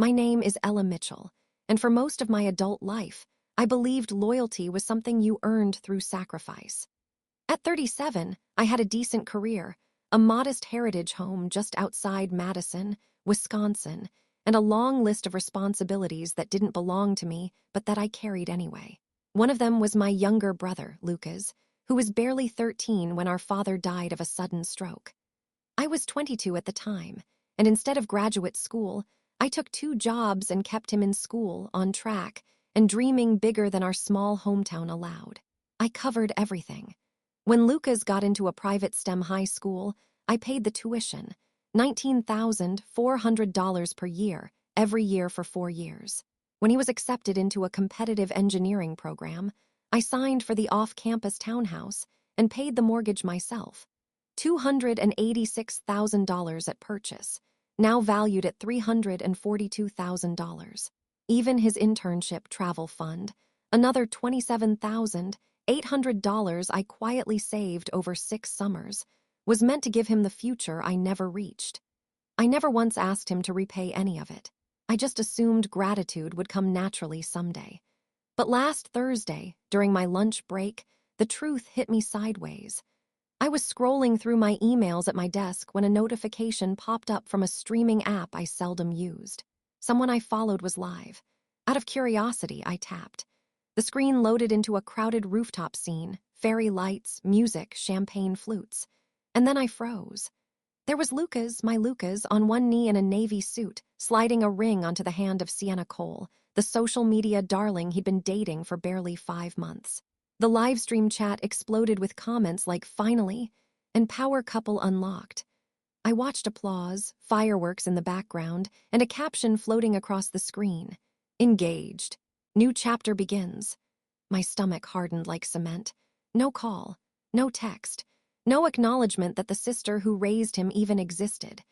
My name is Ella Mitchell, and for most of my adult life, I believed loyalty was something you earned through sacrifice. At 37, I had a decent career, a modest heritage home just outside Madison, Wisconsin, and a long list of responsibilities that didn't belong to me, but that I carried anyway. One of them was my younger brother, Lucas, who was barely 13 when our father died of a sudden stroke. I was 22 at the time, and instead of graduate school, I took 2 jobs and kept him in school, on track, and dreaming bigger than our small hometown allowed. I covered everything. When Lucas got into a private STEM high school, I paid the tuition, $19,400 per year, every year for 4 years. When he was accepted into a competitive engineering program, I signed for the off-campus townhouse and paid the mortgage myself. $286,000 at purchase, now valued at $342,000. Even his internship travel fund, another $27,800 I quietly saved over 6 summers, was meant to give him the future I never reached. I never once asked him to repay any of it. I just assumed gratitude would come naturally someday. But last Thursday, during my lunch break, the truth hit me sideways. I was scrolling through my emails at my desk when a notification popped up from a streaming app I seldom used. Someone I followed was live. Out of curiosity, I tapped. The screen loaded into a crowded rooftop scene, fairy lights, music, champagne flutes. And then I froze. There was Lucas, my Lucas, on one knee in a navy suit, sliding a ring onto the hand of Sienna Cole, the social media darling he'd been dating for barely 5 months. The livestream chat exploded with comments like "finally" and "power couple unlocked." I watched applause, fireworks in the background, and a caption floating across the screen. "Engaged. New chapter begins." My stomach hardened like cement. No call, no text, no acknowledgement that the sister who raised him even existed.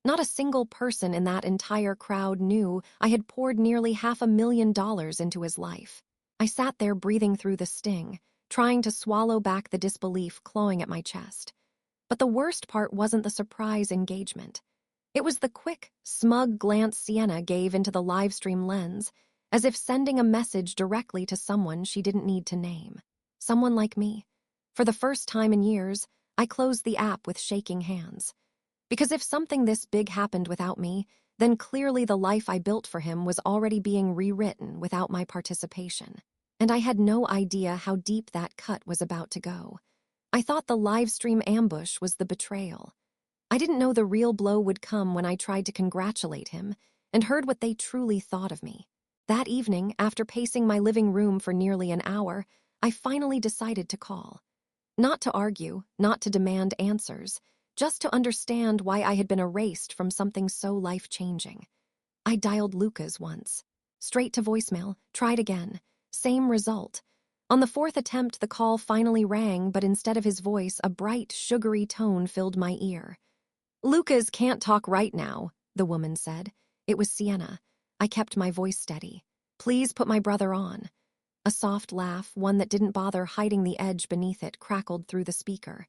Not a single person in that entire crowd knew I had poured nearly $500,000 into his life. I sat there breathing through the sting, trying to swallow back the disbelief clawing at my chest. But the worst part wasn't the surprise engagement. It was the quick, smug glance Sienna gave into the livestream lens, as if sending a message directly to someone she didn't need to name. Someone like me. For the first time in years, I closed the app with shaking hands. Because if something this big happened without me, then clearly the life I built for him was already being rewritten without my participation. And I had no idea how deep that cut was about to go. I thought the livestream ambush was the betrayal. I didn't know the real blow would come when I tried to congratulate him and heard what they truly thought of me. That evening, after pacing my living room for nearly an hour, I finally decided to call. Not to argue, not to demand answers, just to understand why I had been erased from something so life-changing. I dialed Lucas once. Straight to voicemail, tried again. Same result. On the 4th attempt, the call finally rang, but instead of his voice, a bright, sugary tone filled my ear. "Lucas can't talk right now," the woman said. It was Sienna. I kept my voice steady. "Please put my brother on." A soft laugh, one that didn't bother hiding the edge beneath it, crackled through the speaker.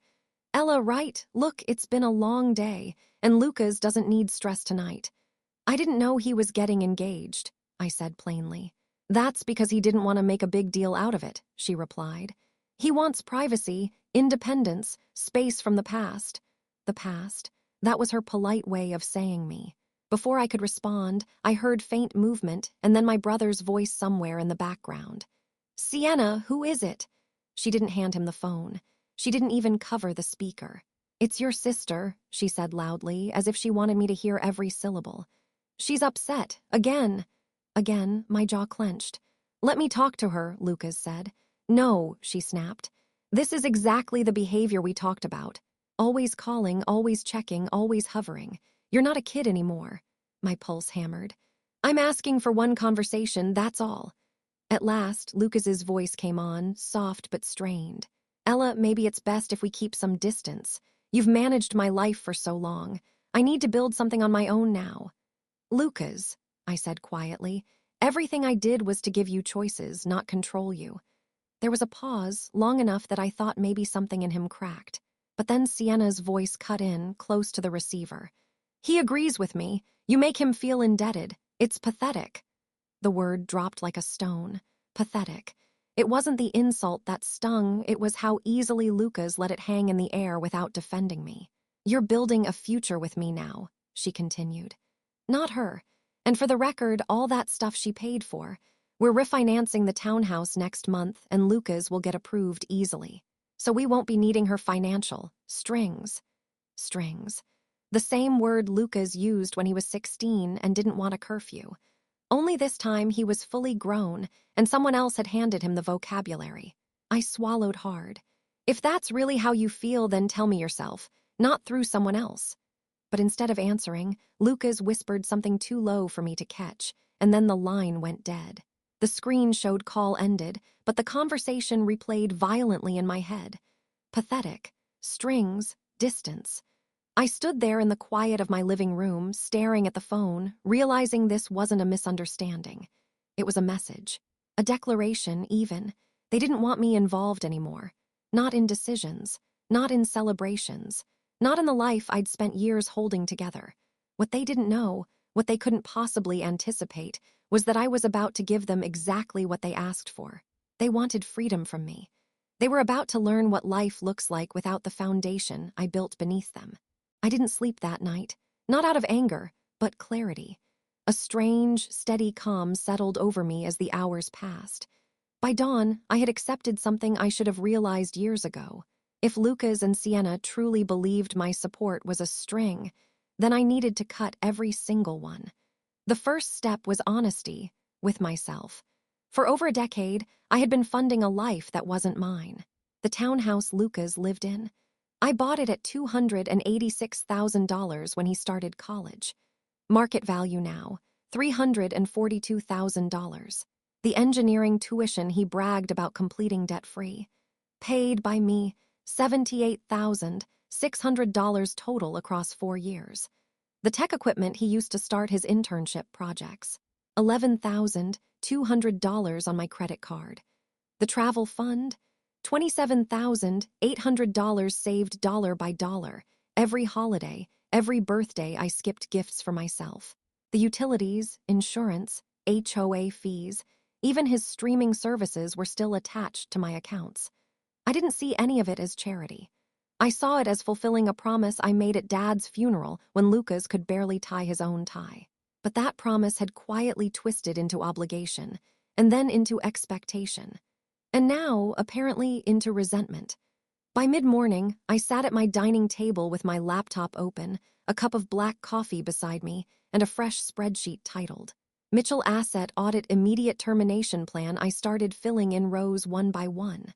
"Ella, right? Look, it's been a long day, and Lucas doesn't need stress tonight." "I didn't know he was getting engaged," I said plainly. "That's because he didn't want to make a big deal out of it," she replied. "He wants privacy, independence, space from the past." The past? That was her polite way of saying me. Before I could respond, I heard faint movement and then my brother's voice somewhere in the background. "Sienna, who is it?" She didn't hand him the phone. She didn't even cover the speaker. "It's your sister," she said loudly, as if she wanted me to hear every syllable. "She's upset, again." Again, my jaw clenched. "Let me talk to her," Lucas said. "No," she snapped. "This is exactly the behavior we talked about. Always calling, always checking, always hovering. You're not a kid anymore." My pulse hammered. "I'm asking for one conversation, that's all." At last, Lucas's voice came on, soft but strained. "Ella, maybe it's best if we keep some distance. You've managed my life for so long. I need to build something on my own now." "Lucas," I said quietly, "everything I did was to give you choices, not control you." There was a pause, long enough that I thought maybe something in him cracked. But then Sienna's voice cut in, close to the receiver. "He agrees with me. You make him feel indebted. It's pathetic. The word dropped like a stone. Pathetic. It wasn't the insult that stung, it was how easily Lucas let it hang in the air without defending me. You're building a future with me now, she continued. Not her. And for the record, all that stuff she paid for. We're refinancing the townhouse next month, and Lucas will get approved easily. So we won't be needing her financial strings. Strings. The same word Lucas used when he was 16 and didn't want a curfew. Only this time he was fully grown, and someone else had handed him the vocabulary. I swallowed hard. If that's really how you feel, then tell me yourself, not through someone else. But instead of answering, Lucas whispered something too low for me to catch, and then the line went dead. The screen showed call ended, but the conversation replayed violently in my head. Pathetic. Strings. Distance. I stood there in the quiet of my living room, staring at the phone, realizing this wasn't a misunderstanding. It was a message. A declaration, even. They didn't want me involved anymore. Not in decisions. Not in celebrations. Not in the life I'd spent years holding together. What they didn't know, what they couldn't possibly anticipate, was that I was about to give them exactly what they asked for. They wanted freedom from me. They were about to learn what life looks like without the foundation I built beneath them. I didn't sleep that night, not out of anger, but clarity. A strange, steady calm settled over me as the hours passed. By dawn, I had accepted something I should have realized years ago. If Lucas and Sienna truly believed my support was a string, then I needed to cut every single one. The first step was honesty with myself. For over a decade, I had been funding a life that wasn't mine. The townhouse Lucas lived in. I bought it at $286,000 when he started college. Market value now, $342,000. The engineering tuition he bragged about completing debt-free. Paid by me, $78,600 total across 4 years. The tech equipment he used to start his internship projects. $11,200 on my credit card. The travel fund, $27,800 saved dollar by dollar. Every holiday, every birthday I skipped gifts for myself. The utilities, insurance, HOA fees, even his streaming services were still attached to my accounts. I didn't see any of it as charity. I saw it as fulfilling a promise I made at Dad's funeral when Lucas could barely tie his own tie. But that promise had quietly twisted into obligation, and then into expectation. And now, apparently, into resentment. By mid-morning, I sat at my dining table with my laptop open, a cup of black coffee beside me, and a fresh spreadsheet titled, Mitchell Asset Audit Immediate Termination Plan. I started filling in rows one by one.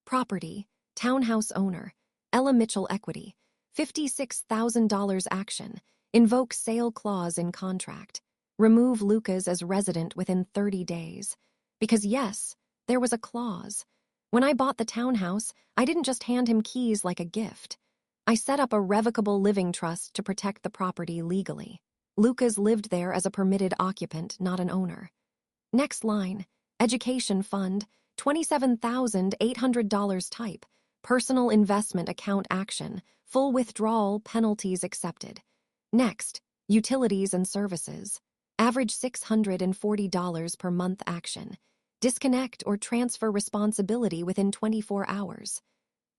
Property, townhouse owner, Ella Mitchell Equity, $56,000 action, invoke sale clause in contract, remove Lucas as resident within 30 days. Because yes, there was a clause. When I bought the townhouse, I didn't just hand him keys like a gift. I set up a revocable living trust to protect the property legally. Lucas lived there as a permitted occupant, not an owner. Next line, education fund, $27,800 type, personal investment account action, full withdrawal, penalties accepted. Next, utilities and services, average $640 per month action. Disconnect or transfer responsibility within 24 hours.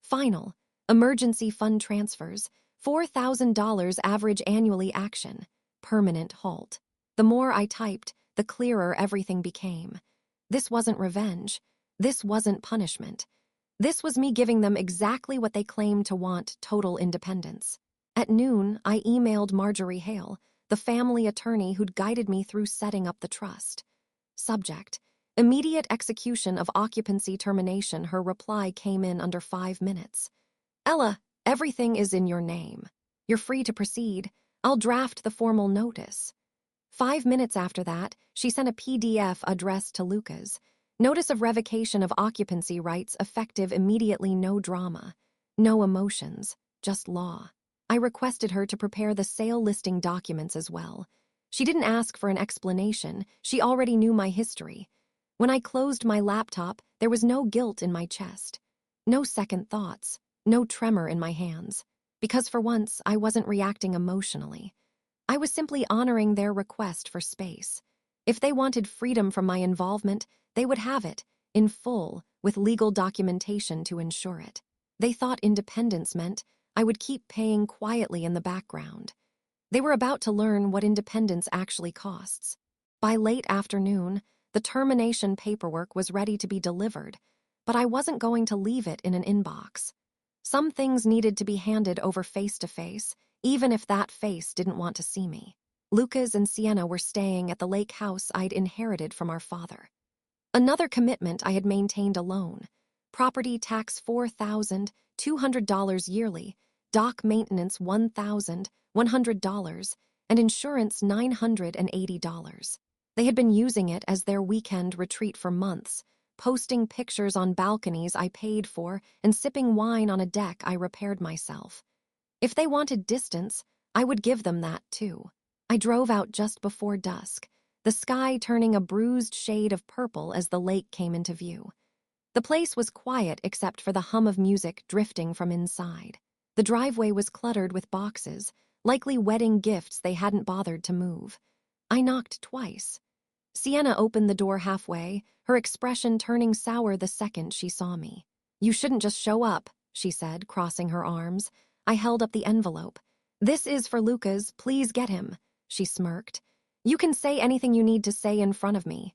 Final, emergency fund transfers, $4,000 average annually action. Permanent halt. The more I typed, the clearer everything became. This wasn't revenge. This wasn't punishment. This was me giving them exactly what they claimed to want: total independence. At noon, I emailed Marjorie Hale, the family attorney who'd guided me through setting up the trust. Subject: immediate execution of occupancy termination. Her reply came in under 5 minutes. Ella, everything is in your name. You're free to proceed. I'll draft the formal notice. 5 minutes after that, she sent a PDF addressed to Lucas. Notice of revocation of occupancy rights effective immediately. No drama. No emotions. Just law. I requested her to prepare the sale listing documents as well. She didn't ask for an explanation. She already knew my history. When I closed my laptop, there was no guilt in my chest. No second thoughts. No tremor in my hands. Because for once, I wasn't reacting emotionally. I was simply honoring their request for space. If they wanted freedom from my involvement, they would have it, in full, with legal documentation to ensure it. They thought independence meant I would keep paying quietly in the background. They were about to learn what independence actually costs. By late afternoon, the termination paperwork was ready to be delivered, but I wasn't going to leave it in an inbox. Some things needed to be handed over face to face, even if that face didn't want to see me. Lucas and Sienna were staying at the lake house I'd inherited from our father. Another commitment I had maintained alone. Property tax $4,200 yearly, dock maintenance $1,100, and insurance $980. They had been using it as their weekend retreat for months, posting pictures on balconies I paid for and sipping wine on a deck I repaired myself. If they wanted distance, I would give them that too. I drove out just before dusk, the sky turning a bruised shade of purple as the lake came into view. The place was quiet except for the hum of music drifting from inside. The driveway was cluttered with boxes, likely wedding gifts they hadn't bothered to move. I knocked twice. Sienna opened the door halfway, her expression turning sour the second she saw me. "You shouldn't just show up," she said, crossing her arms. I held up the envelope. "This is for Lucas, please get him," she smirked. "You can say anything you need to say in front of me."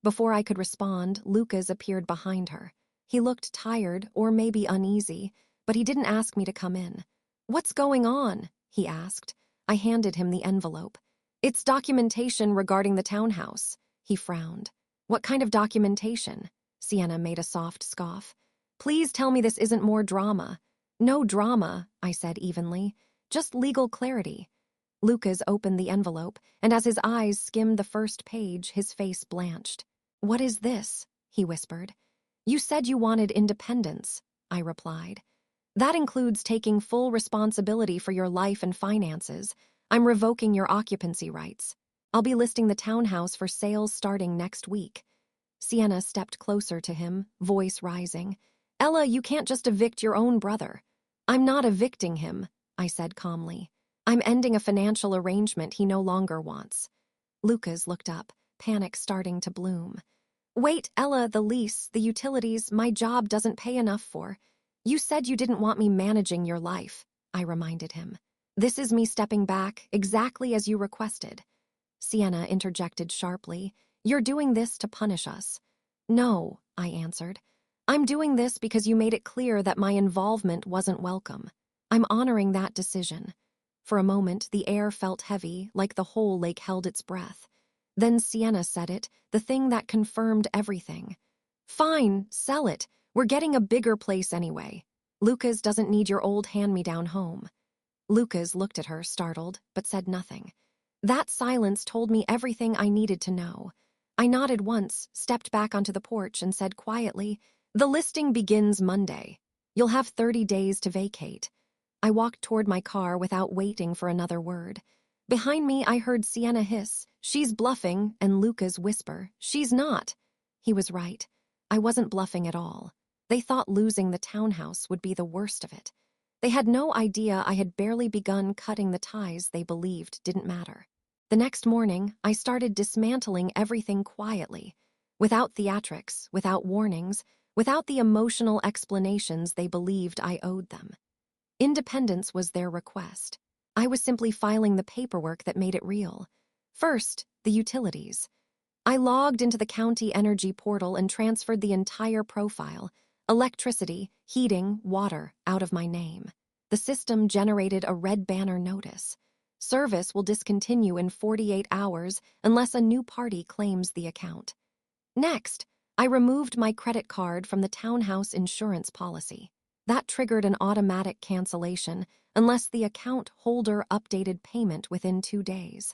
Before I could respond, Lucas appeared behind her. He looked tired, or maybe uneasy, but he didn't ask me to come in. "What's going on?" he asked. I handed him the envelope. "It's documentation regarding the townhouse." He frowned. "What kind of documentation?" Sienna made a soft scoff. "Please tell me this isn't more drama." "No drama," I said evenly. "Just legal clarity." Lucas opened the envelope, and as his eyes skimmed the first page, his face blanched. "What is this?" he whispered. "You said you wanted independence," I replied. "That includes taking full responsibility for your life and finances. I'm revoking your occupancy rights. I'll be listing the townhouse for sales starting next week." Sienna stepped closer to him, voice rising. "Ella, you can't just evict your own brother." "I'm not evicting him," I said calmly. "I'm ending a financial arrangement he no longer wants." Lucas looked up, panic starting to bloom. "Wait, Ella, the lease, the utilities, my job doesn't pay enough for." "You said you didn't want me managing your life," I reminded him. "This is me stepping back, exactly as you requested." Sienna interjected sharply. "You're doing this to punish us." "No," I answered. "I'm doing this because you made it clear that my involvement wasn't welcome. I'm honoring that decision." For a moment, the air felt heavy, like the whole lake held its breath. Then Sienna said it, the thing that confirmed everything. "Fine, sell it. We're getting a bigger place anyway. Lucas doesn't need your old hand-me-down home." Lucas looked at her, startled, but said nothing. That silence told me everything I needed to know. I nodded once, stepped back onto the porch, and said quietly, "The listing begins Monday. You'll have 30 days to vacate." I walked toward my car without waiting for another word. Behind me, I heard Sienna hiss, "She's bluffing," and Lucas whisper, "She's not." He was right. I wasn't bluffing at all. They thought losing the townhouse would be the worst of it. They had no idea I had barely begun cutting the ties they believed didn't matter. The next morning, I started dismantling everything quietly, without theatrics, without warnings, without the emotional explanations they believed I owed them. Independence was their request. I was simply filing the paperwork that made it real. First, the utilities. I logged into the county energy portal and transferred the entire profile, electricity, heating, water, out of my name. The system generated a red banner notice. Service will discontinue in 48 hours unless a new party claims the account. Next, I removed my credit card from the townhouse insurance policy. That triggered an automatic cancellation unless the account holder updated payment within 2 days.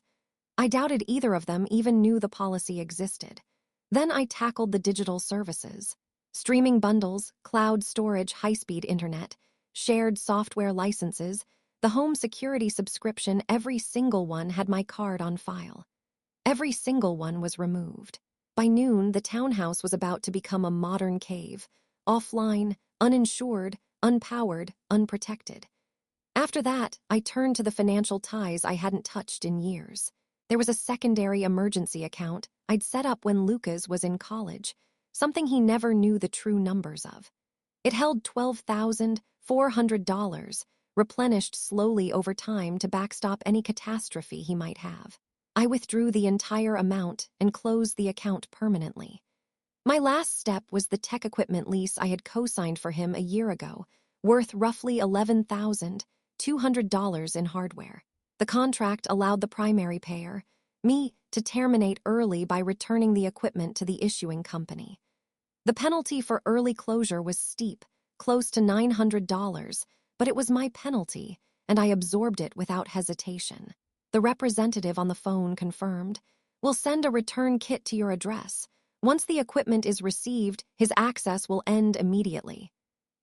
I doubted either of them even knew the policy existed. Then I tackled the digital services. Streaming bundles, cloud storage, high-speed internet, shared software licenses, the home security subscription, every single one had my card on file. Every single one was removed. By noon, the townhouse was about to become a modern cave, offline, uninsured, unpowered, unprotected. After that, I turned to the financial ties I hadn't touched in years. There was a secondary emergency account I'd set up when Lucas was in college, something he never knew the true numbers of. It held $12,400, replenished slowly over time to backstop any catastrophe he might have. I withdrew the entire amount and closed the account permanently. My last step was the tech equipment lease I had co-signed for him a year ago, worth roughly $11,200 in hardware. The contract allowed the primary payer, me, to terminate early by returning the equipment to the issuing company. The penalty for early closure was steep, close to $900, but it was my penalty, and I absorbed it without hesitation. The representative on the phone confirmed, "We'll send a return kit to your address. Once the equipment is received, his access will end immediately."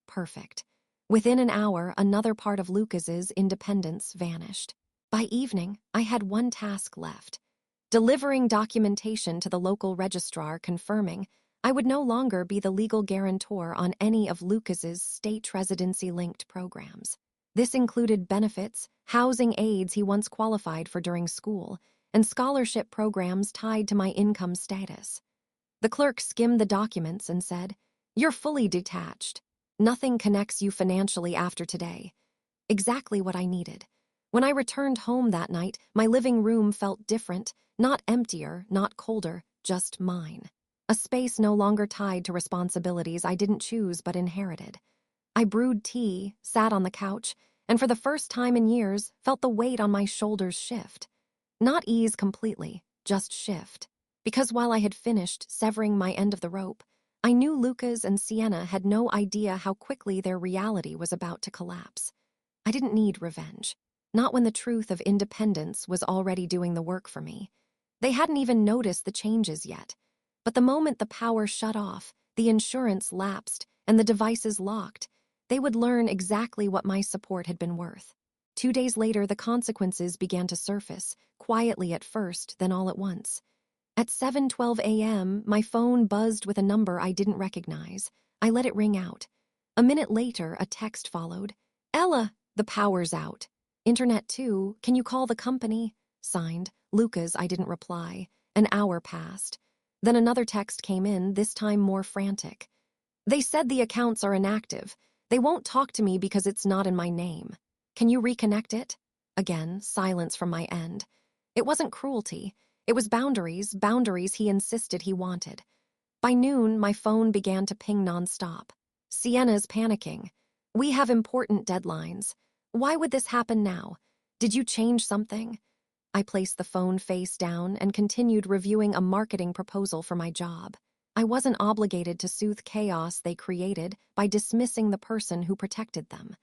Perfect. Within an hour, another part of Lucas's independence vanished. By evening, I had one task left: delivering documentation to the local registrar confirming I would no longer be the legal guarantor on any of Lucas's state residency-linked programs. This included benefits, housing aids he once qualified for during school, and scholarship programs tied to my income status. The clerk skimmed the documents and said, "You're fully detached. Nothing connects you financially after today." Exactly what I needed. When I returned home that night, my living room felt different, not emptier, not colder, just mine. A space no longer tied to responsibilities I didn't choose but inherited. I brewed tea, sat on the couch, and for the first time in years, felt the weight on my shoulders shift. Not ease completely, just shift. Because while I had finished severing my end of the rope, I knew Lucas and Sienna had no idea how quickly their reality was about to collapse. I didn't need revenge. Not when the truth of independence was already doing the work for me. They hadn't even noticed the changes yet. But the moment the power shut off, the insurance lapsed, and the devices locked, they would learn exactly what my support had been worth. 2 days later, the consequences began to surface, quietly at first, then all at once. At 7:12 a.m., my phone buzzed with a number I didn't recognize. I let it ring out. A minute later, a text followed. "Ella, the power's out. Internet too. Can you call the company?" Signed, Lucas. I didn't reply. An hour passed. Then another text came in, this time more frantic. "They said the accounts are inactive. They won't talk to me because it's not in my name. Can you reconnect it?" Again, silence from my end. It wasn't cruelty. It was boundaries he insisted he wanted. By noon, my phone began to ping nonstop. "Sienna's panicking. We have important deadlines. Why would this happen now? Did you change something?" I placed the phone face down and continued reviewing a marketing proposal for my job. I wasn't obligated to soothe chaos they created by dismissing the person who protected them.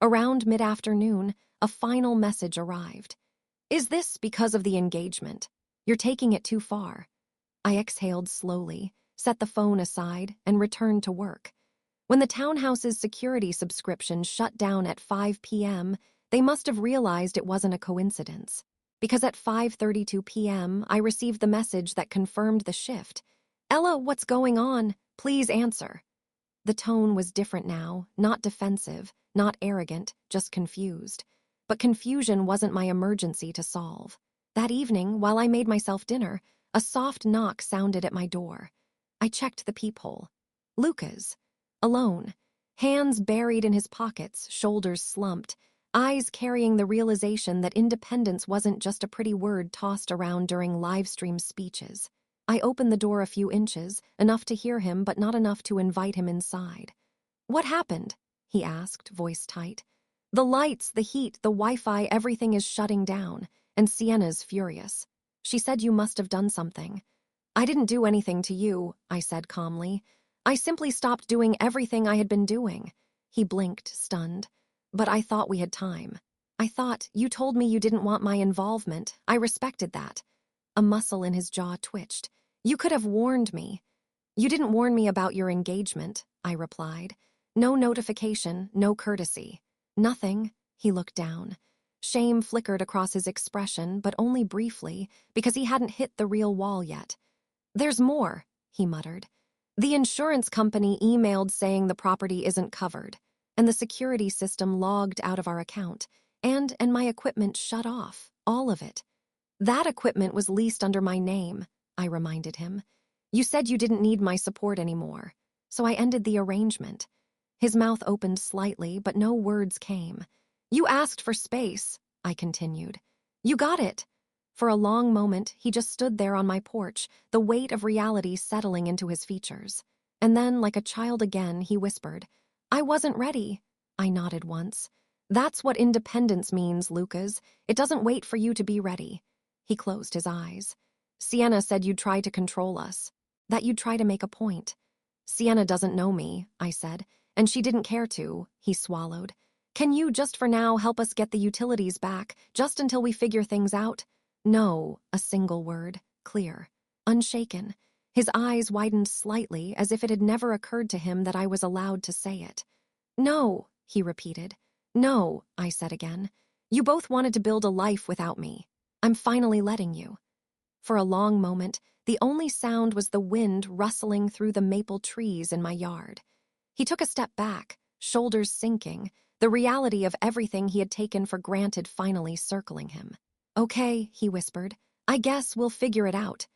Around mid-afternoon, a final message arrived. "Is this because of the engagement? You're taking it too far." I exhaled slowly, set the phone aside, and returned to work. When the townhouse's security subscription shut down at 5 p.m., they must have realized it wasn't a coincidence. Because at 5:32 p.m., I received the message that confirmed the shift. "Ella, what's going on? Please answer." The tone was different now, not defensive, not arrogant, just confused. But confusion wasn't my emergency to solve. That evening, while I made myself dinner, a soft knock sounded at my door. I checked the peephole. Lucas. Alone. Hands buried in his pockets, shoulders slumped, eyes carrying the realization that independence wasn't just a pretty word tossed around during live-stream speeches. I opened the door a few inches, enough to hear him but not enough to invite him inside. "What happened?" he asked, voice tight. "The lights, the heat, the Wi-Fi, everything is shutting down, and Sienna's furious. She said you must have done something." "I didn't do anything to you," I said calmly. "I simply stopped doing everything I had been doing." He blinked, stunned. "But I thought we had time. I thought you told me you didn't want my involvement. I respected that." A muscle in his jaw twitched. "You could have warned me." "You didn't warn me about your engagement," I replied. "No notification, no courtesy." "Nothing." He looked down. Shame flickered across his expression, but only briefly, because he hadn't hit the real wall yet. "There's more," he muttered. "The insurance company emailed saying the property isn't covered, and the security system logged out of our account, and my equipment shut off, all of it." That equipment was leased under my name, I reminded him. You said you didn't need my support anymore, so I ended the arrangement. His mouth opened slightly, but no words came. You asked for space, I continued. You got it. For a long moment, he just stood there on my porch, the weight of reality settling into his features. And then, like a child again, he whispered, I wasn't ready. I nodded once. That's what independence means, Lucas. It doesn't wait for you to be ready. He closed his eyes. Sienna said you'd try to control us, that you'd try to make a point. Sienna doesn't know me, I said, and she didn't care to, he swallowed. Can you, just for now, help us get the utilities back, just until we figure things out? No, a single word, clear, unshaken. His eyes widened slightly, as if it had never occurred to him that I was allowed to say it. No, he repeated. No, I said again. You both wanted to build a life without me. I'm finally letting you. For a long moment, the only sound was the wind rustling through the maple trees in my yard. He took a step back, shoulders sinking, the reality of everything he had taken for granted finally circling him. Okay, he whispered. I guess we'll figure it out.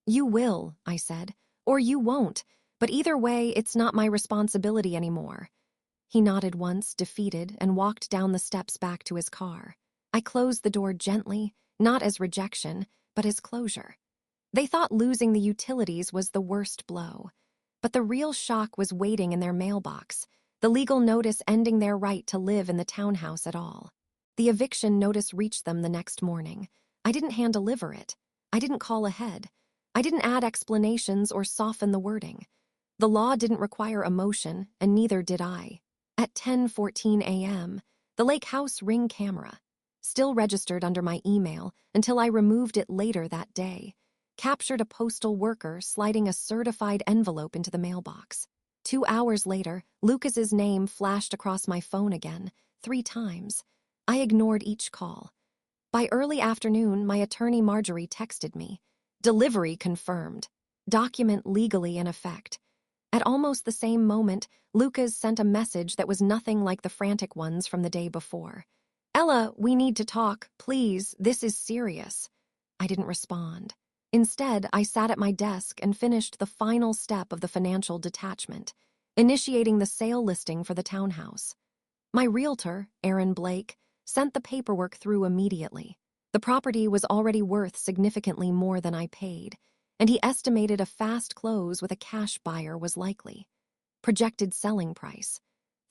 You will, I said, or you won't, but either way, it's not my responsibility anymore. He nodded once, defeated, and walked down the steps back to his car. I closed the door gently, not as rejection, but as closure. They thought losing the utilities was the worst blow. But the real shock was waiting in their mailbox, the legal notice ending their right to live in the townhouse at all. The eviction notice reached them the next morning. I didn't hand-deliver it. I didn't call ahead. I didn't add explanations or soften the wording. The law didn't require emotion, and neither did I. At 10:14 a.m., the lake house Ring camera, still registered under my email until I removed it later that day, captured a postal worker sliding a certified envelope into the mailbox. 2 hours later, Lucas's name flashed across my phone again, 3 times. I ignored each call. By early afternoon, my attorney Marjorie texted me. Delivery confirmed. Document legally in effect. At almost the same moment, Lucas sent a message that was nothing like the frantic ones from the day before. Ella, we need to talk, please, this is serious. I didn't respond. Instead, I sat at my desk and finished the final step of the financial detachment, initiating the sale listing for the townhouse. My realtor, Aaron Blake, sent the paperwork through immediately. The property was already worth significantly more than I paid, and he estimated a fast close with a cash buyer was likely. Projected selling price: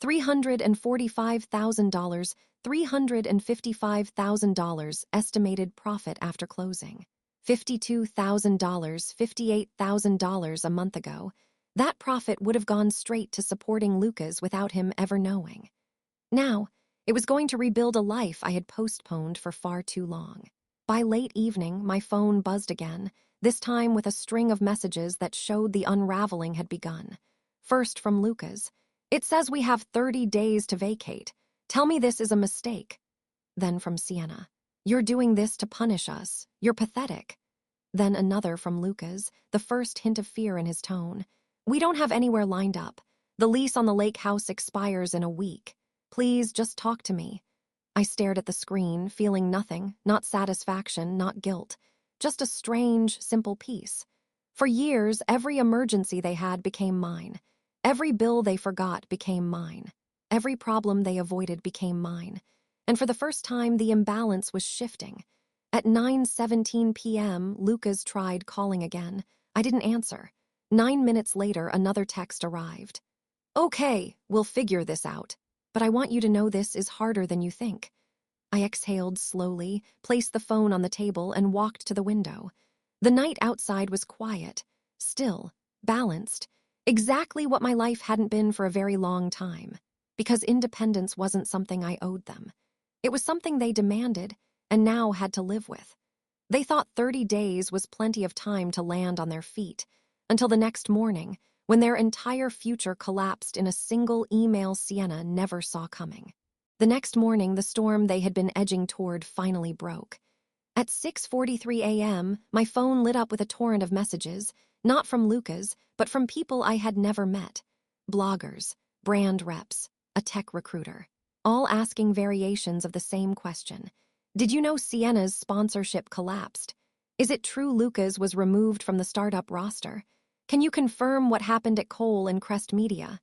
$345,000, $355,000 estimated profit after closing. $52,000, $58,000 a month ago. That profit would have gone straight to supporting Lucas without him ever knowing. Now, it was going to rebuild a life I had postponed for far too long. By late evening, my phone buzzed again, this time with a string of messages that showed the unraveling had begun. First from Lucas. It says we have 30 days to vacate. Tell me this is a mistake. Then from Sienna. You're doing this to punish us. You're pathetic. Then another from Lucas, the first hint of fear in his tone. We don't have anywhere lined up. The lease on the lake house expires in a week. Please just talk to me. I stared at the screen, feeling nothing, not satisfaction, not guilt. Just a strange, simple peace. For years, every emergency they had became mine. Every bill they forgot became mine. Every problem they avoided became mine. And for the first time, the imbalance was shifting. At 9:17 p.m., Lucas tried calling again. I didn't answer. 9 minutes later, another text arrived. Okay, we'll figure this out. But I want you to know this is harder than you think. I exhaled slowly, placed the phone on the table, and walked to the window. The night outside was quiet, still, balanced, exactly what my life hadn't been for a very long time, because independence wasn't something I owed them. It was something they demanded, and now had to live with. They thought 30 days was plenty of time to land on their feet, until the next morning, when their entire future collapsed in a single email Sienna never saw coming. The next morning, the storm they had been edging toward finally broke. At 6:43 a.m., my phone lit up with a torrent of messages, not from Lucas, but from people I had never met. Bloggers, brand reps, a tech recruiter, all asking variations of the same question. Did you know Sienna's sponsorship collapsed? Is it true Lucas was removed from the startup roster? Can you confirm what happened at Cole and Crest Media?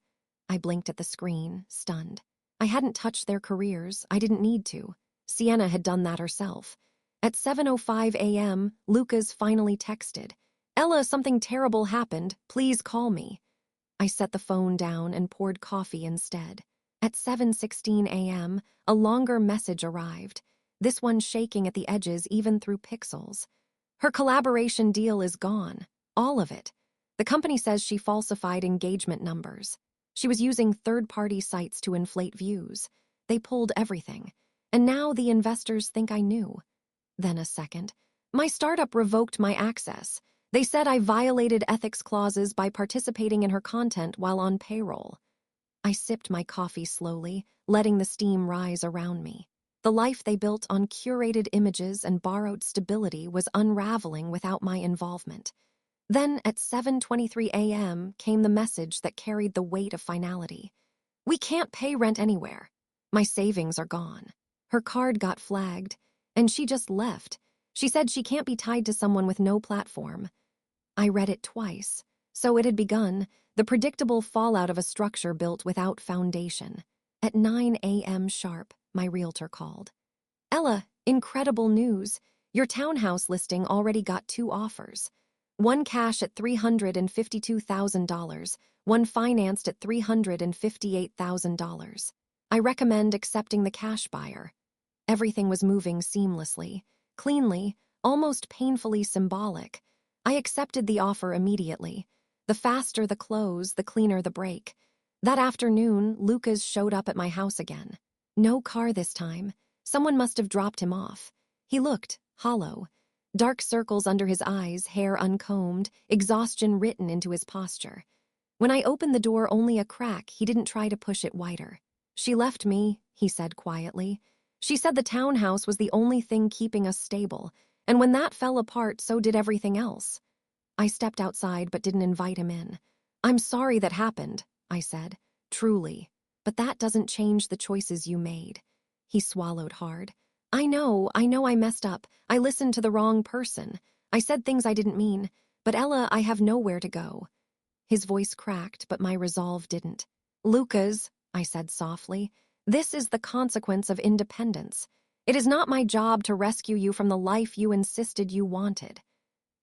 I blinked at the screen, stunned. I hadn't touched their careers. I didn't need to. Sienna had done that herself. At 7:05 a.m., Lucas finally texted, "Ella, something terrible happened. Please call me." I set the phone down and poured coffee instead. At 7:16 a.m., a longer message arrived, this one shaking at the edges even through pixels. Her collaboration deal is gone. All of it. The company says she falsified engagement numbers. She was using third-party sites to inflate views. They pulled everything. And now the investors think I knew. Then a second. My startup revoked my access. They said I violated ethics clauses by participating in her content while on payroll. I sipped my coffee slowly, letting the steam rise around me. The life they built on curated images and borrowed stability was unraveling without my involvement. Then, at 7:23 a.m., came the message that carried the weight of finality. "We can't pay rent anywhere. My savings are gone." Her card got flagged, and she just left. She said she can't be tied to someone with no platform. I read it twice. So it had begun, the predictable fallout of a structure built without foundation. At 9 a.m. sharp, my realtor called. "Ella, incredible news. Your townhouse listing already got 2 offers. One cash at $352,000, one financed at $358,000. I recommend accepting the cash buyer." Everything was moving seamlessly, cleanly, almost painfully symbolic. I accepted the offer immediately. The faster the close, the cleaner the break. That afternoon, Lucas showed up at my house again. No car this time. Someone must have dropped him off. He looked hollow. Dark circles under his eyes, hair uncombed, exhaustion written into his posture. When I opened the door only a crack, he didn't try to push it wider. "She left me," he said quietly. "She said the townhouse was the only thing keeping us stable, and when that fell apart, so did everything else." I stepped outside but didn't invite him in. "I'm sorry that happened," I said, "truly. But that doesn't change the choices you made." He swallowed hard. I know I messed up. I listened to the wrong person. I said things I didn't mean. But Ella, I have nowhere to go." His voice cracked, but my resolve didn't. "Lucas," I said softly, "this is the consequence of independence. It is not my job to rescue you from the life you insisted you wanted."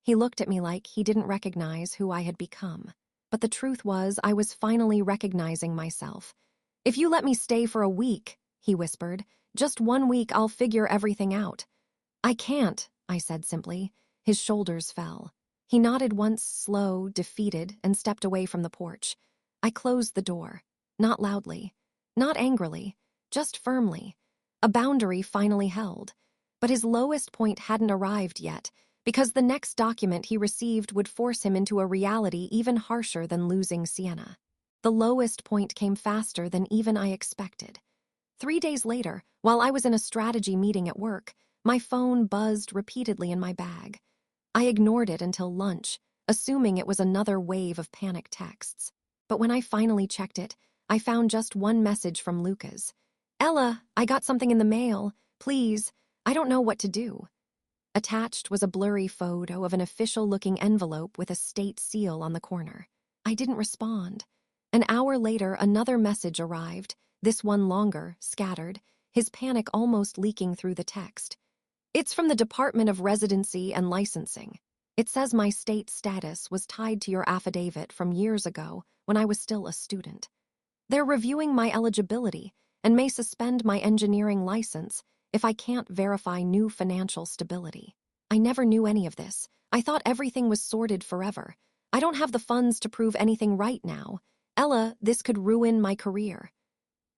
He looked at me like he didn't recognize who I had become. But the truth was, I was finally recognizing myself. "If you let me stay for a week," he whispered, "just 1 week, I'll figure everything out." "I can't," I said simply. His shoulders fell. He nodded once, slow, defeated, and stepped away from the porch. I closed the door. Not loudly. Not angrily. Just firmly. A boundary finally held. But his lowest point hadn't arrived yet, because the next document he received would force him into a reality even harsher than losing Sienna. The lowest point came faster than even I expected. 3 days later, while I was in a strategy meeting at work, my phone buzzed repeatedly in my bag. I ignored it until lunch, assuming it was another wave of panic texts. But when I finally checked it, I found just one message from Lucas. "Ella, I got something in the mail. Please, I don't know what to do." Attached was a blurry photo of an official-looking envelope with a state seal on the corner. I didn't respond. An hour later, another message arrived, this one longer, scattered, his panic almost leaking through the text. "It's from the Department of Residency and Licensing. It says my state status was tied to your affidavit from years ago when I was still a student. They're reviewing my eligibility and may suspend my engineering license if I can't verify new financial stability. I never knew any of this. I thought everything was sorted forever. I don't have the funds to prove anything right now. Ella, this could ruin my career."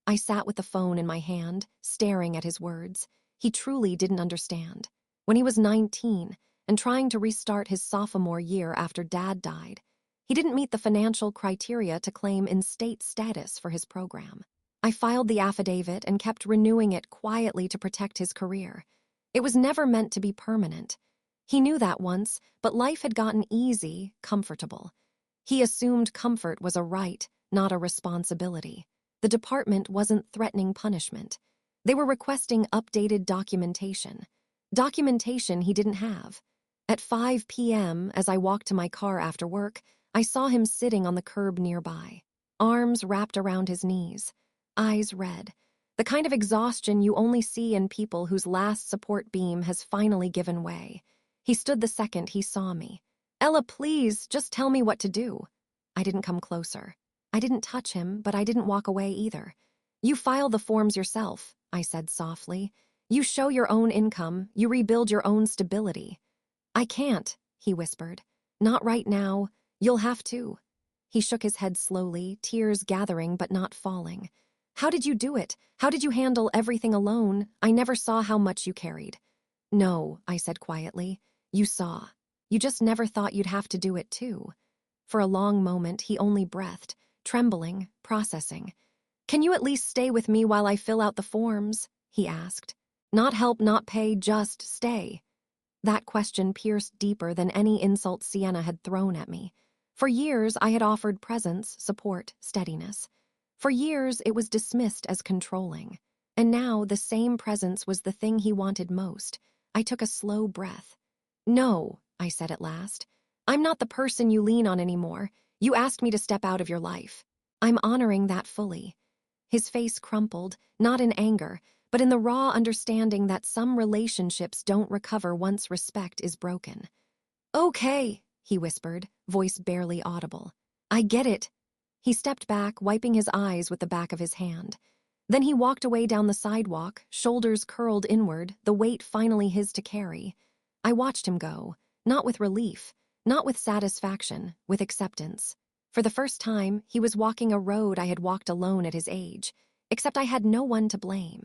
I sat with the phone in my hand, staring at his words. He truly didn't understand. When he was 19 and trying to restart his sophomore year after Dad died, he didn't meet the financial criteria to claim in-state status for his program. I filed the affidavit and kept renewing it quietly to protect his career. It was never meant to be permanent. He knew that once, but life had gotten easy, comfortable. He assumed comfort was a right, not a responsibility. The department wasn't threatening punishment. They were requesting updated documentation. Documentation he didn't have. At 5 p.m., as I walked to my car after work, I saw him sitting on the curb nearby, arms wrapped around his knees, eyes red, the kind of exhaustion you only see in people whose last support beam has finally given way. He stood the second he saw me. "Ella, please, just tell me what to do." I didn't come closer. I didn't touch him, but I didn't walk away either. "You file the forms yourself," I said softly. "You show your own income, you rebuild your own stability." "I can't," he whispered. "Not right now. You'll have to." He shook his head slowly, tears gathering but not falling. "How did you do it? How did you handle everything alone? I never saw how much you carried." "No," I said quietly. "You saw. You just never thought you'd have to do it too." For a long moment, he only breathed, trembling, processing. "Can you at least stay with me while I fill out the forms?" he asked. "Not help, not pay, just stay." That question pierced deeper than any insult Sienna had thrown at me. For years, I had offered presence, support, steadiness. For years, it was dismissed as controlling. And now, the same presence was the thing he wanted most. I took a slow breath. "No," I said at last. "I'm not the person you lean on anymore. You asked me to step out of your life. I'm honoring that fully." His face crumpled, not in anger, but in the raw understanding that some relationships don't recover once respect is broken. "Okay," he whispered, voice barely audible. "I get it." He stepped back, wiping his eyes with the back of his hand. Then he walked away down the sidewalk, shoulders curled inward, the weight finally his to carry. I watched him go, not with relief, not with satisfaction, with acceptance. For the first time, he was walking a road I had walked alone at his age, except I had no one to blame.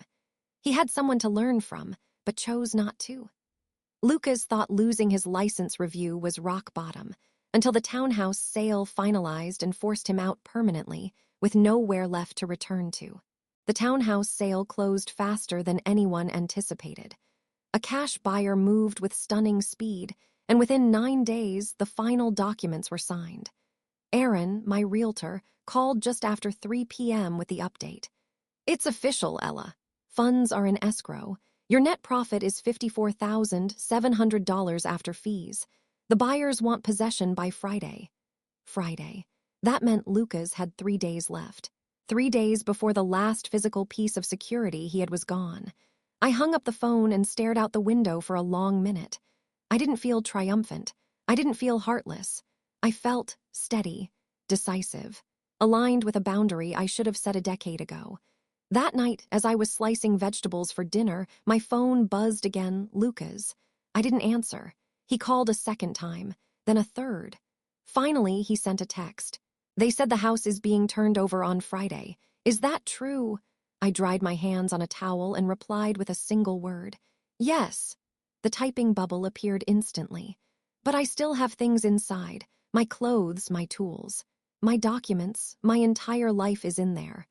He had someone to learn from, but chose not to. Lucas thought losing his license review was rock bottom, until the townhouse sale finalized and forced him out permanently, with nowhere left to return to. The townhouse sale closed faster than anyone anticipated. A cash buyer moved with stunning speed, and within 9 days, the final documents were signed. Aaron, my realtor, called just after 3 p.m. with the update. "It's official, Ella. Funds are in escrow. Your net profit is $54,700 after fees. The buyers want possession by Friday." Friday. That meant Lucas had 3 days left. 3 days before the last physical piece of security he had was gone. I hung up the phone and stared out the window for a long minute. I didn't feel triumphant. I didn't feel heartless. I felt steady, decisive, aligned with a boundary I should have set a decade ago. That night, as I was slicing vegetables for dinner, my phone buzzed again, Lucas. I didn't answer. He called a second time, then a third. Finally, he sent a text. "They said the house is being turned over on Friday. Is that true?" I dried my hands on a towel and replied with a single word. "Yes." The typing bubble appeared instantly. "But I still have things inside. My clothes, my tools. My documents, my entire life is in there."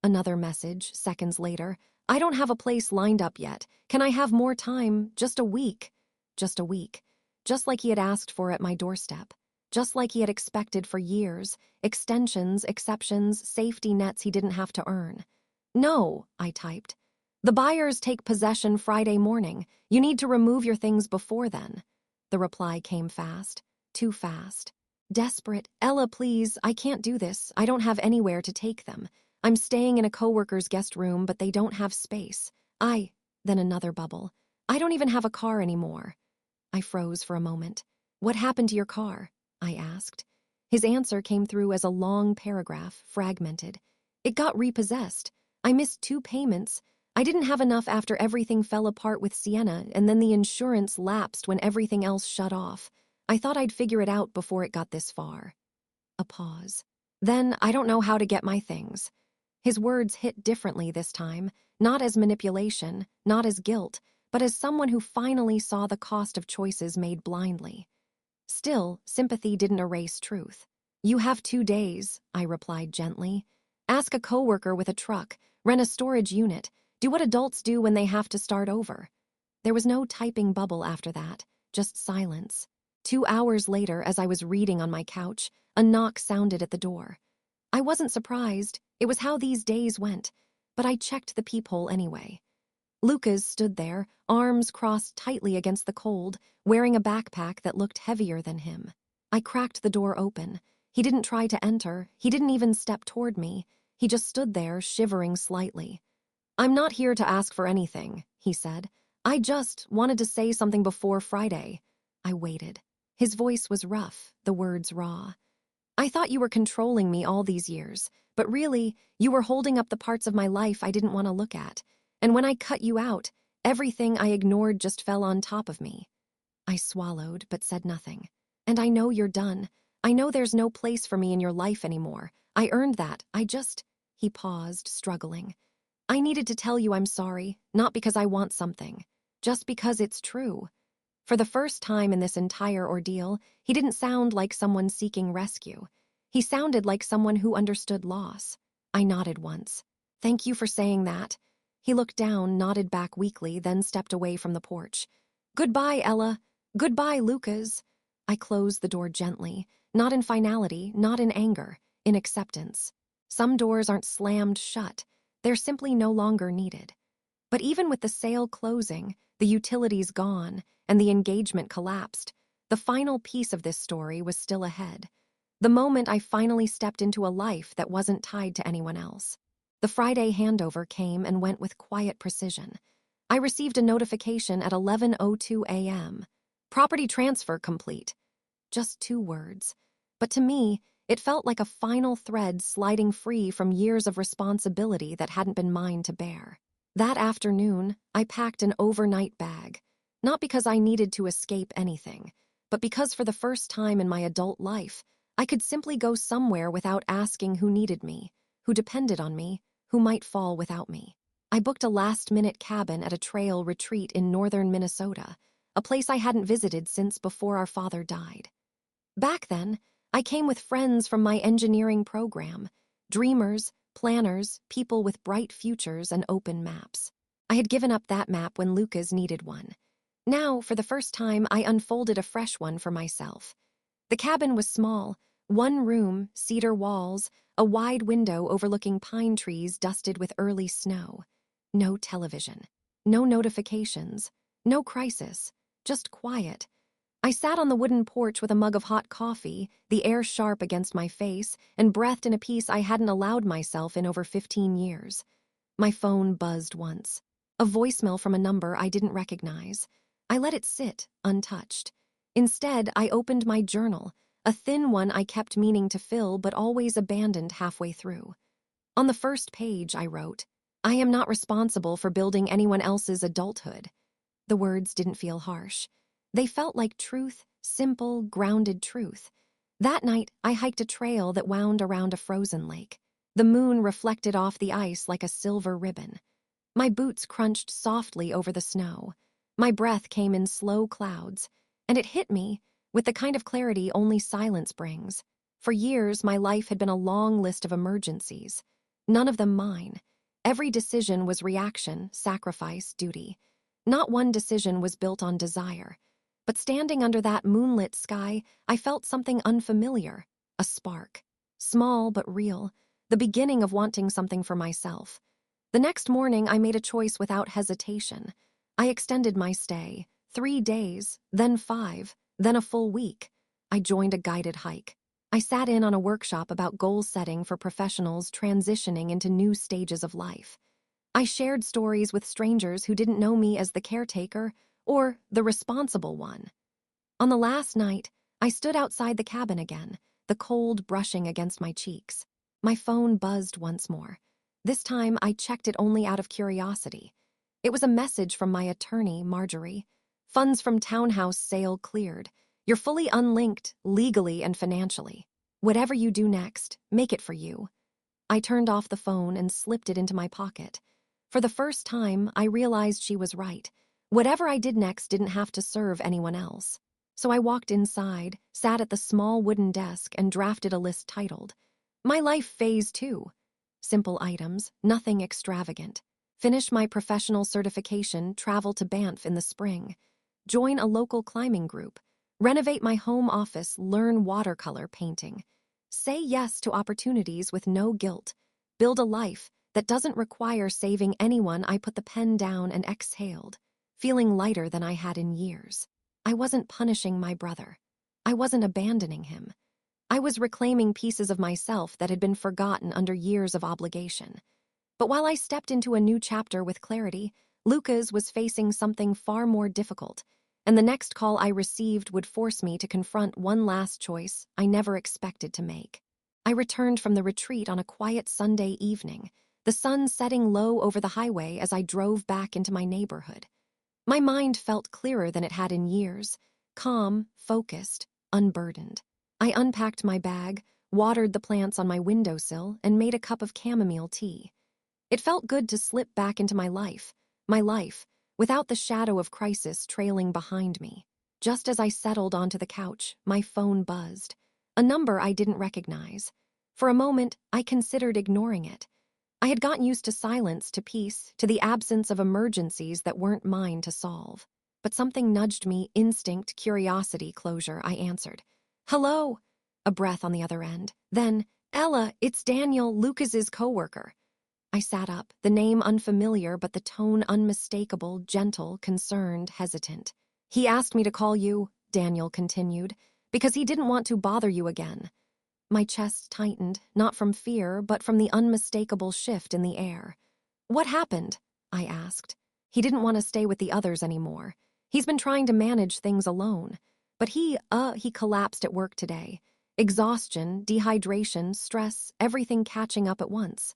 Another message, seconds later. "I don't have a place lined up yet. Can I have more time? Just a week." Just a week. Just like he had asked for at my doorstep. Just like he had expected for years. Extensions, exceptions, safety nets he didn't have to earn. "No," I typed. "The buyers take possession Friday morning. You need to remove your things before then." The reply came fast. Too fast. Desperate. "Ella, please, I can't do this. I don't have anywhere to take them. I'm staying in a coworker's guest room, but they don't have space. Then another bubble. "I don't even have a car anymore." I froze for a moment. "What happened to your car?" I asked. His answer came through as a long paragraph, fragmented. "It got repossessed. I missed 2 payments. I didn't have enough after everything fell apart with Sienna, and then the insurance lapsed when everything else shut off. I thought I'd figure it out before it got this far." A pause. "Then I don't know how to get my things." His words hit differently this time, not as manipulation, not as guilt, but as someone who finally saw the cost of choices made blindly. Still, sympathy didn't erase truth. "You have 2 days," I replied gently. "Ask a coworker with a truck, rent a storage unit, do what adults do when they have to start over." There was no typing bubble after that, just silence. 2 hours later, as I was reading on my couch, a knock sounded at the door. I wasn't surprised. It was how these days went. but I checked the peephole anyway. Lucas stood there, arms crossed tightly against the cold, wearing a backpack that looked heavier than him. I cracked the door open. He didn't try to enter. He didn't even step toward me. He just stood there, shivering slightly. "I'm not here to ask for anything," he said. "I just wanted to say something before Friday." I waited. His voice was rough, the words raw. "I thought you were controlling me all these years, but really, you were holding up the parts of my life I didn't want to look at. And when I cut you out, everything I ignored just fell on top of me." I swallowed, but said nothing. "And I know you're done. I know there's no place for me in your life anymore. I earned that. He paused, struggling. "I needed to tell you I'm sorry, not because I want something, just because it's true." For the first time in this entire ordeal, he didn't sound like someone seeking rescue. He sounded like someone who understood loss. I nodded once. "Thank you for saying that." He looked down, nodded back weakly, then stepped away from the porch. "Goodbye, Ella. Goodbye, Lucas." I closed the door gently, not in finality, not in anger, in acceptance. Some doors aren't slammed shut. They're simply no longer needed. But even with the sale closing, the utilities gone, and the engagement collapsed, the final piece of this story was still ahead. The moment I finally stepped into a life that wasn't tied to anyone else. The Friday handover came and went with quiet precision. I received a notification at 11:02 a.m. "Property transfer complete." Just 2 words. But to me, it felt like a final thread sliding free from years of responsibility that hadn't been mine to bear. That afternoon, I packed an overnight bag, not because I needed to escape anything, but because for the first time in my adult life, I could simply go somewhere without asking who needed me, who depended on me, who might fall without me. I booked a last-minute cabin at a trail retreat in northern Minnesota, a place I hadn't visited since before our father died. Back then, I came with friends from my engineering program, dreamers, planners, people with bright futures and open maps. I had given up that map when Lucas needed one. Now, for the first time, I unfolded a fresh one for myself. The cabin was small, 1 room, cedar walls, a wide window overlooking pine trees dusted with early snow. No television, no notifications, no crisis, just quiet. I sat on the wooden porch with a mug of hot coffee, the air sharp against my face, and breathed in a peace I hadn't allowed myself in over 15 years. My phone buzzed once. A voicemail from a number I didn't recognize. I let it sit, untouched. Instead, I opened my journal, a thin one I kept meaning to fill but always abandoned halfway through. On the first page, I wrote, "I am not responsible for building anyone else's adulthood." The words didn't feel harsh. They felt like truth, simple, grounded truth. That night, I hiked a trail that wound around a frozen lake. The moon reflected off the ice like a silver ribbon. My boots crunched softly over the snow. My breath came in slow clouds, and it hit me with the kind of clarity only silence brings. For years, my life had been a long list of emergencies, none of them mine. Every decision was reaction, sacrifice, duty. Not one decision was built on desire. But standing under that moonlit sky, I felt something unfamiliar, a spark. Small but real, the beginning of wanting something for myself. The next morning, I made a choice without hesitation. I extended my stay, 3 days, then 5, then a full week. I joined a guided hike. I sat in on a workshop about goal setting for professionals transitioning into new stages of life. I shared stories with strangers who didn't know me as the caretaker or the responsible one. On the last night, I stood outside the cabin again, the cold brushing against my cheeks. My phone buzzed once more. This time, I checked it only out of curiosity. It was a message from my attorney, Marjorie. "Funds from townhouse sale cleared. You're fully unlinked, legally and financially. Whatever you do next, make it for you." I turned off the phone and slipped it into my pocket. For the first time, I realized she was right. Whatever I did next didn't have to serve anyone else. So I walked inside, sat at the small wooden desk, and drafted a list titled, "My Life Phase 2. Simple items, nothing extravagant. Finish my professional certification, travel to Banff in the spring. Join a local climbing group. Renovate my home office, learn watercolor painting. Say yes to opportunities with no guilt. Build a life, that doesn't require saving anyone. I put the pen down and exhaled, feeling lighter than I had in years. I wasn't punishing my brother. I wasn't abandoning him. I was reclaiming pieces of myself that had been forgotten under years of obligation. But while I stepped into a new chapter with clarity, Lucas was facing something far more difficult, and the next call I received would force me to confront one last choice I never expected to make. I returned from the retreat on a quiet Sunday evening, the sun setting low over the highway as I drove back into my neighborhood. My mind felt clearer than it had in years, calm, focused, unburdened. I unpacked my bag, watered the plants on my windowsill, and made a cup of chamomile tea. It felt good to slip back into my life, without the shadow of crisis trailing behind me. Just as I settled onto the couch, my phone buzzed. A number I didn't recognize. For a moment, I considered ignoring it. I had gotten used to silence, to peace, to the absence of emergencies that weren't mine to solve. But something nudged me, instinct, curiosity, closure. I answered. "Hello," a breath on the other end. Then, "Ella, it's Daniel, Lucas's coworker." I sat up, the name unfamiliar but the tone unmistakable, gentle, concerned, hesitant. "He asked me to call you," Daniel continued, "because he didn't want to bother you again." My chest tightened, not from fear, but from the unmistakable shift in the air. "What happened?" I asked. "He didn't want to stay with the others anymore. He's been trying to manage things alone. But he collapsed at work today. Exhaustion, dehydration, stress, everything catching up at once."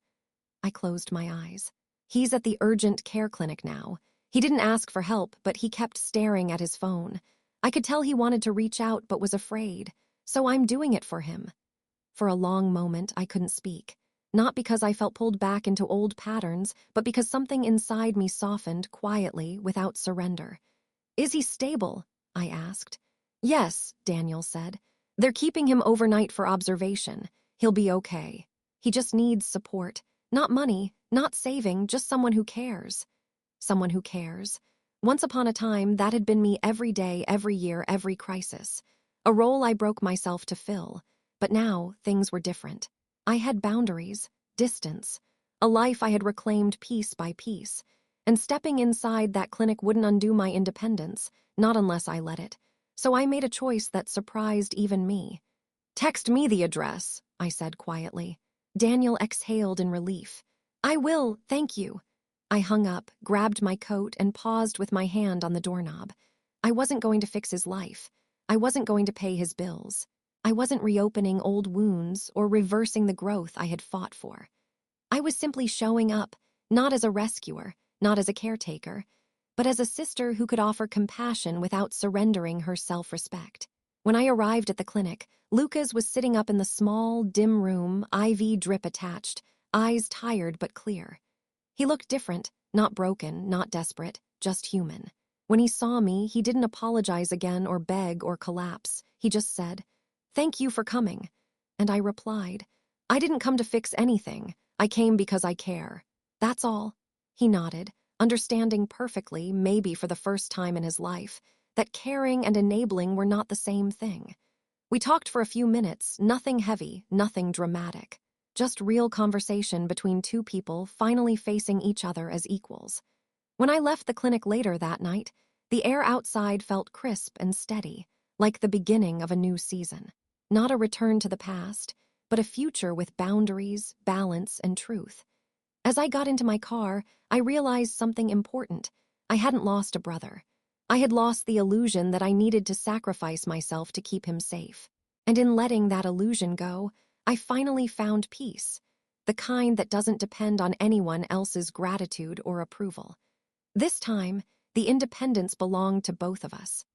I closed my eyes. "He's at the urgent care clinic now. He didn't ask for help, but he kept staring at his phone. I could tell he wanted to reach out but was afraid, so I'm doing it for him." For a long moment, I couldn't speak. Not because I felt pulled back into old patterns, but because something inside me softened quietly without surrender. "Is he stable?" I asked. "Yes," Daniel said. "They're keeping him overnight for observation. He'll be okay. He just needs support. Not money, not saving, just someone who cares." Someone who cares. Once upon a time, that had been me every day, every year, every crisis. A role I broke myself to fill. But now, things were different. I had boundaries, distance, a life I had reclaimed piece by piece. And stepping inside that clinic wouldn't undo my independence, not unless I let it. So I made a choice that surprised even me. "Text me the address," I said quietly. Daniel exhaled in relief. "I will, thank you." I hung up, grabbed my coat, and paused with my hand on the doorknob. I wasn't going to fix his life. I wasn't going to pay his bills. I wasn't reopening old wounds or reversing the growth I had fought for. I was simply showing up, not as a rescuer, not as a caretaker, but as a sister who could offer compassion without surrendering her self-respect. When I arrived at the clinic, Lucas was sitting up in the small, dim room, IV drip attached, eyes tired but clear. He looked different, not broken, not desperate, just human. When he saw me, he didn't apologize again or beg or collapse. He just said, "Thank you for coming." And I replied, "I didn't come to fix anything. I came because I care. That's all." He nodded, understanding perfectly, maybe for the first time in his life, that caring and enabling were not the same thing. We talked for a few minutes, nothing heavy, nothing dramatic. Just real conversation between two people finally facing each other as equals. When I left the clinic later that night, the air outside felt crisp and steady, like the beginning of a new season. Not a return to the past, but a future with boundaries, balance, and truth. As I got into my car, I realized something important. I hadn't lost a brother. I had lost the illusion that I needed to sacrifice myself to keep him safe. And in letting that illusion go, I finally found peace, the kind that doesn't depend on anyone else's gratitude or approval. This time, the independence belonged to both of us.